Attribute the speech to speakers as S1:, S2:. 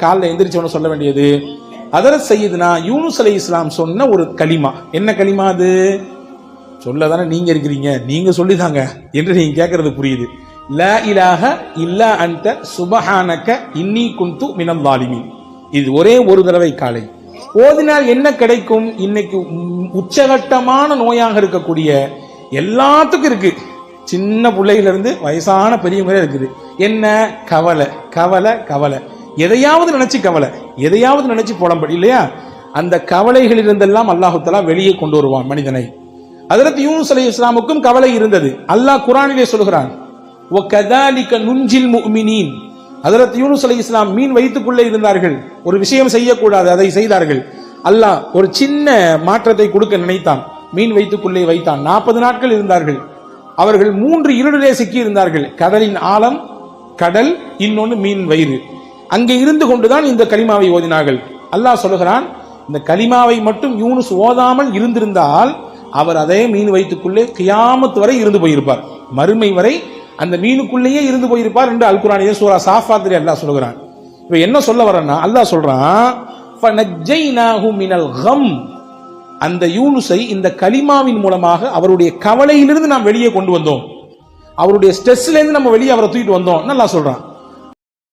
S1: காலைல எந்திரிச்சவன சொல்ல வேண்டியது ஹதரத் சையதுனா யூனுஸ் அலைஹிஸ்ஸலாம் சொன்ன ஒரு கலிமா. என்ன கலிமா அது? சொல்லதானே நீங்க இருக்கிறீங்க, நீங்க சொல்லிதாங்க என்று நீங்க கேட்கறது புரியுது. லா இலாஹ இல்லா அன்த சுபஹானக இன்னி குன்து மினல் ஸாலிமீன். இது ஒரே ஒரு தடவை காலை ஓதினால் என்ன கிடைக்கும்? இன்னைக்கு உச்சகட்டமான நோயாக இருக்கக்கூடிய எல்லாத்துக்கும் இருக்கு, சின்ன பிள்ளையில இருந்து வயசான பெரியவங்களே இருக்குது. என்ன? கவலை கவலை கவலை, எதையாவது நினைச்சு கவலை, எதையாவது நினைச்சு புலம்படி இல்லையா? அந்த கவலைகள் இருந்தெல்லாம் அல்லாஹு தஆலா வெளியே கொண்டு வருவான் மனிதனை. ஹஜ்ரத் யூனுஸ் அலைஹிஸ்ஸலாமுக்கும் கவலை இருந்தது. அல்லாஹ் குர்ஆனிலே சொல்கிறான், வகதாலிக நுஞ்சில் முஃமினீன். ஹஜ்ரத் யூனுஸ் அலைஹிஸ்ஸலாம் மீன் வயிற்றுக்குள்ளே இருந்தார்கள், ஒரு விஷயம் செய்யக்கூடாது, அதை செய்தார்கள். அல்லாஹ் ஒரு சின்ன மாற்றத்தை கொடுக்க நினைத்தான், மீன் வயிற்றுக்குள்ளே வைத்தான். 40 நாட்கள் இருந்தார்கள். அவர்கள் 3 இருளிலே சிக்கி இருந்தார்கள். கடலின் ஆழம், கடல், இன்னொன்று மீன் வயிறு. அங்கே இருந்து கொண்டுதான் இந்த கலிமாவை ஓதினார்கள். அல்லாஹ் சொல்லுகிறான், இந்த கலிமாவை மட்டும் யூனுஸ் ஓதாமல் இருந்திருந்தால் அவர் அதே மீன் வயிற்றுக்குள்ளே கியாமத் வரை இருந்து போயிருப்பார், மறுமை வரை அந்த மீனுக்குள்ளேயே இருந்து போயிருப்பார் என்று அல் குர்ஆனிலே சூரா சாஃபாத்திலே அல்லாஹ் சொல்கிறான். இப்ப என்ன சொல்ல வரேன்னா, அல்லாஹ் சொல்றான், ஃபனஜ்ஜைனாஹு மினல் கம். அந்த யூனுஸை இந்த கலிமாவின் மூலமாக அவருடைய கவலையிலிருந்து நாம் வெளியே கொண்டு வந்தோம், அவருடைய ஸ்ட்ரெஸ்ல இருந்து நம்ம வெளியே அவரை தூக்கிட்டு வந்தோம் அல்லாஹ் சொல்றான்.